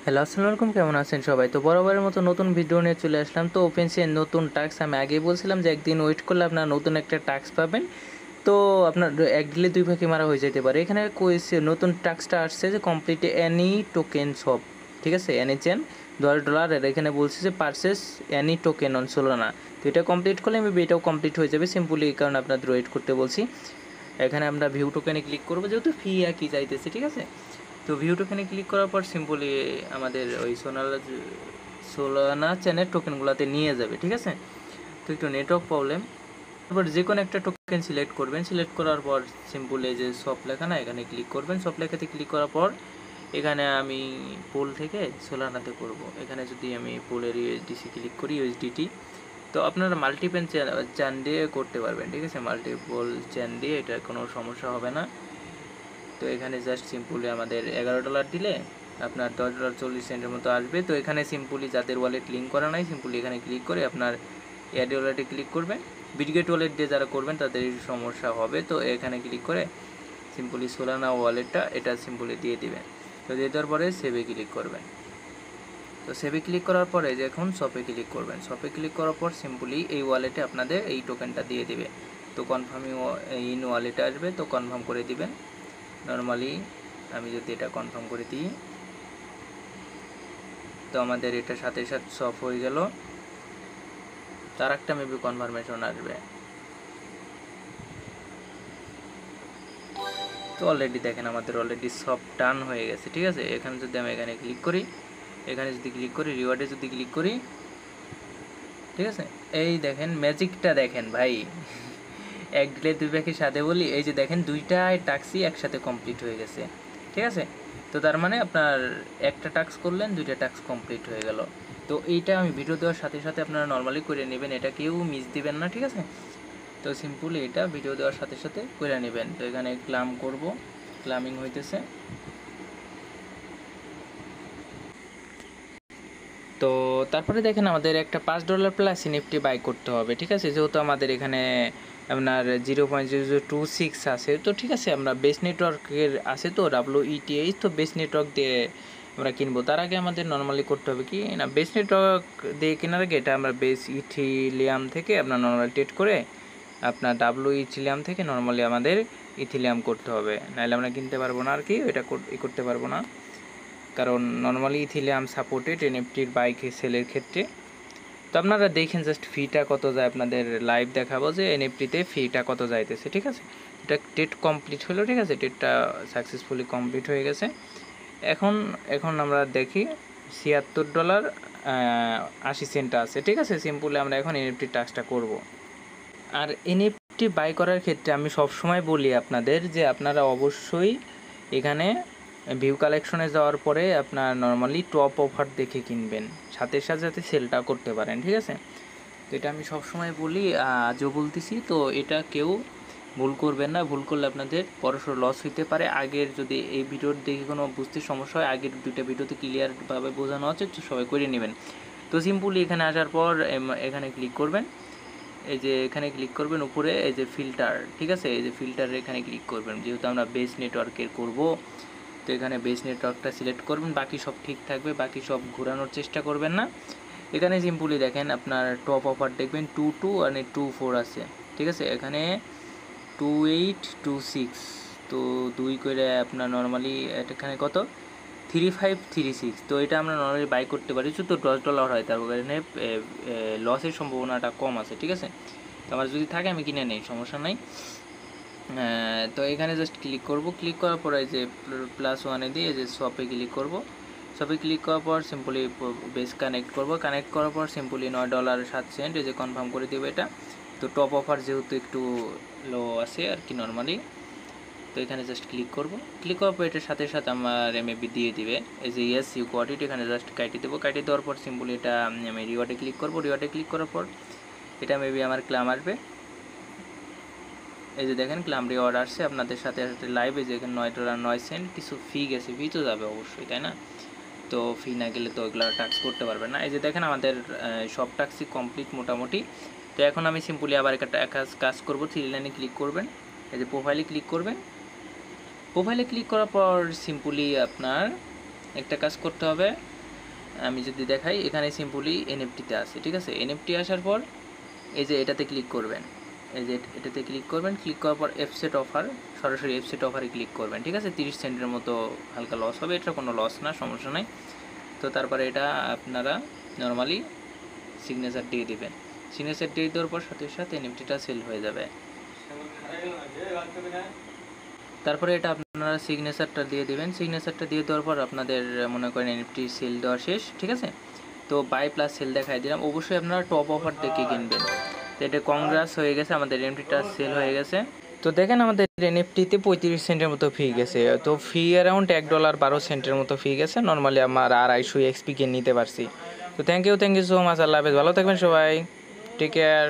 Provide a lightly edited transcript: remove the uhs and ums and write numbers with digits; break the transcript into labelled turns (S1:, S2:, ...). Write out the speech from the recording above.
S1: Hello, আসসালামু আলাইকুম। কেমন আছেন সবাই? তো বরাবরের মতো নতুন ভিডিও নিয়ে চলে আসলাম। তো ওপেনসির নতুন টাস্ক আমি আগেই বলছিলাম যে একদিন ওয়েট করলে আপনারা নতুন একটা টাস্ক পাবেন। তো আপনার এক ঢিলে দুই পাখি মারা হয়ে যেতে পারে। এখানে কইছে নতুন টাস্কটা আসছে যে কমপ্লিট এনি টোকেন শপ, ঠিক আছে? এনি চেন $10 আর এখানে বলছে যে purchase any token on Solana. তো এটা কমপ্লিট করলে মেবি এটাও কমপ্লিট হয়ে যাবে সিম্পলি, এই কারণে আপনাদের ওয়েট করতে বলছি। এখানে আমরা ভিউ টোকেনে ক্লিক করবো, যেহেতু ফি একই চাইতেছে, ঠিক আছে? তো ভিউ টোকেনে ক্লিক করার পর সিম্পলি আমাদের ওই সোলানা চেনের টোকেনগুলোতে নিয়ে যাবে, ঠিক আছে? তো একটু নেটওয়ার্ক প্রবলেম। তারপর যে কোনো একটা টোকেন সিলেক্ট করবেন, সিলেক্ট করার পর সিম্পলি যে শপ লেখা না, এখানে ক্লিক করবেন। শপ লেখাতে ক্লিক করার পর এখানে আমি পোল থেকে সোলানাতে করব। এখানে যদি আমি পোলের ইউএসডিসি ক্লিক করি, ইউএসডিটি, তো আপনারা মাল্টিপেন চেন দিয়ে করতে পারবেন, ঠিক আছে? মাল্টিপল চেন দিয়ে এটা কোনো সমস্যা হবে না। তো এখানে জাস্ট সিম্পলি আমাদের $11 দিলে আপনার $10.40 মতো আসবে। তো এখানে সিম্পলি যাদের ওয়ালেট লিঙ্ক করা নাই, সিম্পলি এখানে ক্লিক করে আপনার অ্যাড ওয়ালেটে ক্লিক করবেন। বিটগেট ওয়ালেট দিয়ে যারা করবেন তাদের সমস্যা হবে। তো এখানে ক্লিক করে সিম্পলি সোলানা ওয়ালেটটা এটা সিম্পলি দিয়ে দিবেন। তো দিয়ে দেওয়ার পরে সেভে ক্লিক করবেন। তো সেভে ক্লিক করার পরে যে এখন শপে ক্লিক করবেন। শপে ক্লিক করার পর সিম্পলি এই ওয়ালেটে আপনাদের এই টোকেনটা দিয়ে দিবে। তো কনফার্মিং ইন ওয়ালেটে আসবে, তো কনফার্ম করে দিবেন। নর্মালি আমি যদি এটা কনফার্ম করে দিই, তো আমাদের এটা সাথে সাথে সফট হয়ে গেল। তার একটা মেবি কনফার্মেশন আসবে। তো অলরেডি দেখেন আমাদের অলরেডি সব ডান হয়ে গেছে, ঠিক আছে? এখানে যদি আমি এখানে ক্লিক করি, এখানে যদি ক্লিক করি, রিওয়ার্ডে যদি ক্লিক করি, ঠিক আছে? এই দেখেন ম্যাজিকটা দেখেন ভাই। এক ঢিলে দুই পাখির সাথে বলি, এই যে দেখেন দুইটাই টাস্কই একসাথে কমপ্লিট হয়ে গেছে, ঠিক আছে? তো তার মানে আপনার একটা টাস্ক করলেন, দুইটা টাস্ক কমপ্লিট হয়ে গেল। তো এইটা আমি ভিডিও দেওয়ার সাথে সাথে আপনারা নর্মালি করে নেবেন, এটা কেউ মিস দিবেন না, ঠিক আছে? তো সিম্পলি এটা ভিডিও দেওয়ার সাথে সাথে করে নেবেন। তো এখানে ক্লাম করব, ক্লামিং হইতেছে। তো তারপরে দেখেন আমাদের একটা $5 প্লাস এনএফটি বাই করতে হবে, ঠিক আছে? যেহেতু আমাদের এখানে আপনার 0.0026 আছে, তো ঠিক আছে, আমরা বেস নেটওয়ার্কের আছে তো WETH, তো বেস নেটওয়ার্ক দিয়ে আমরা কিনবো। তার আগে আমাদের নর্মালি করতে হবে কি না, বেস নেটওয়ার্ক দিয়ে কেনার আগে এটা আমরা বেস ইথিলিয়াম থেকে আপনার নর্মালি ট্রেড করে আপনার ইথিলিয়াম থেকে নর্মালি আমাদের ইথিলিয়াম করতে হবে, নাহলে আমরা কিনতে পারবো না আর কি, এটা করতে পারবো না। কারণ নর্মালি ইথিলিয়াম সাপোর্টেড এনএফটির বাইক সেলের ক্ষেত্রে। তো আপনারা দেখেন জাস্ট ফিটা কত যায়, আপনাদের লাইভ দেখাবো যে এনএফটিতে ফিটা কত যাইতেছে, ঠিক আছে? এটা টেট কমপ্লিট হলো, ঠিক আছে? টেটটা সাকসেসফুলি কমপ্লিট হয়ে গেছে। এখন আমরা দেখি $76.80 আছে, ঠিক আছে? সিম্পলি আমরা এখন এনএফটি টাস্কটা করব। আর এনএফটি বাই করার ক্ষেত্রে আমি সবসময় বলি আপনাদের যে আপনারা অবশ্যই এখানে ভিউ কালেকশনে যাওয়ার পরে আপনার নর্মালি টপ অফার দেখে কিনবেন, সাথে সাথে সেলটা করতে পারেন, ঠিক আছে? তো এটা আমি সবসময় বলি, আজও বলতেছি। তো এটা কেউ ভুল করবেন না, ভুল করলে আপনাদের বড়সড় লস হইতে পারে। আগের যদি এই ভিডিওর দেখে কোনো বুঝতে সমস্যা হয়, আগের দুইটা ভিডিওতে ক্লিয়ারভাবে বোঝানো আছে, তো সবাই করে নেবেন। তো সিম্পলি এখানে আসার পর এখানে ক্লিক করবেন, এই যে এখানে ক্লিক করবেন উপরে, এই যে ফিল্টার, ঠিক আছে? এই যে ফিল্টারে এখানে ক্লিক করবেন, যেহেতু আমরা বেস নেটওয়ার্কের করব, তো এখানে বেস নেটওয়ার্কটা সিলেক্ট করবেন। বাকি সব ঠিক থাকবে, বাকি সব ঘোরানোর চেষ্টা করবেন না। এখানে সিম্পলি দেখেন আপনার টপ অফার দেখবেন 22 আর 24 আছে, ঠিক আছে? এখানে 2826, তো 2 করে আপনার নর্মালি এখানে কত 3536। তো এটা আমরা নর্মালি বাই করতে পারি, তো $10 হয়, তার কারণে লসের সম্ভাবনাটা কম আছে, ঠিক আছে? তো আমার যদি থাকে আমি কিনে নেই, সমস্যা নাই। তো এখানে জাস্ট ক্লিক করব, ক্লিক করার পরে যে +1 দিয়ে যে শপে ক্লিক করব। শপে ক্লিক করার পর সিম্পলি বেস কানেক্ট করব, কানেক্ট করার পর সিম্পলি $9.07 এই যে কনফার্ম করে দেবো এটা। তো টপ অফার যেহেতু একটু লো আছে আর কি নর্মালি, তো এখানে জাস্ট ক্লিক করব। ক্লিক করার পর এটার সাথে সাথে আমার এমএবি দিয়ে দিবে, এই যে ইয়েস ইউ গট ইট, এখানে জাস্ট কাটিয়ে দেবো। কাটিয়ে দেওয়ার পর সিম্পলি এটা আমি রিওয়ার্ডে ক্লিক করব। রিওয়ার্ডে ক্লিক করার পর এটা মেবি আমার ক্লাম আসবে, এই যে দেখেন ক্লাম রিওয়ার্ড আসছে আপনাদের সাথে সাথে লাইভে, যে এখানে $9.09 কিছু ফি গেছে, ফি তো যাবে অবশ্যই, তাই না? তো ফি না গেলে তো ওইগুলো টাস্ক করতে পারবেন না। এই যে দেখেন আমাদের সব টাস্কই কমপ্লিট মোটামুটি। তো এখন আমি সিম্পলি আবার একটা কাজ করব, 3 লাইনে ক্লিক করবেন, এই যে প্রোফাইলে ক্লিক করবেন। প্রোফাইলে ক্লিক করার পর সিম্পলি আপনার একটা কাজ করতে হবে, আমি যদি দেখাই এখানে সিম্পলি এনএফটিতে আছে, ঠিক আছে। এনএফটি আসার পর এই যে এটাতে ক্লিক করবেন, এই যে এটাতে ক্লিক করবেন, ক্লিক করার পর এফসেট অফার, সরাসরি এফসেট অফারে ক্লিক করবেন, ঠিক আছে। 30 সেন্টের মতো হালকা লস হবে, এটা কোনো লস না, সমস্যা নাই। তো তারপরে এটা আপনারা নর্মালি সিগনেচার দিয়ে দিবেন। সিগনেচার দিয়ে দেওয়ার পর সাথে সাথে এনএফটিটা সেল হয়ে যাবে। তারপরে এটা আপনারা সিগনেচারটা দিয়ে দিবেন। সিগনেচারটা দিয়ে দেওয়ার পর আপনাদের মনে করেন এনএফটি সেল দেওয়া শেষ, ঠিক আছে। তো বাই প্লাস সেল দেখাই দিলাম, অবশ্যই আপনারা টপ অফার দেখে কিনবেন। তো এটা কংগ্রাস হয়ে গেছে, আমাদের এনএফটিটা সেল হয়ে গেছে। তো দেখেন আমাদের এনএফটিতে 35 সেন্টের মতো ফি গেছে। তো ফি অ্যারাউন্ড $1.12 মতো ফি গেছে। নর্মালি আমার 250 এক্সপি কে নিতে পারছি। তো থ্যাংক ইউ সো মাচ। আল্লাহ হাফেজ, ভালো থাকবেন সবাই, টেক কেয়ার।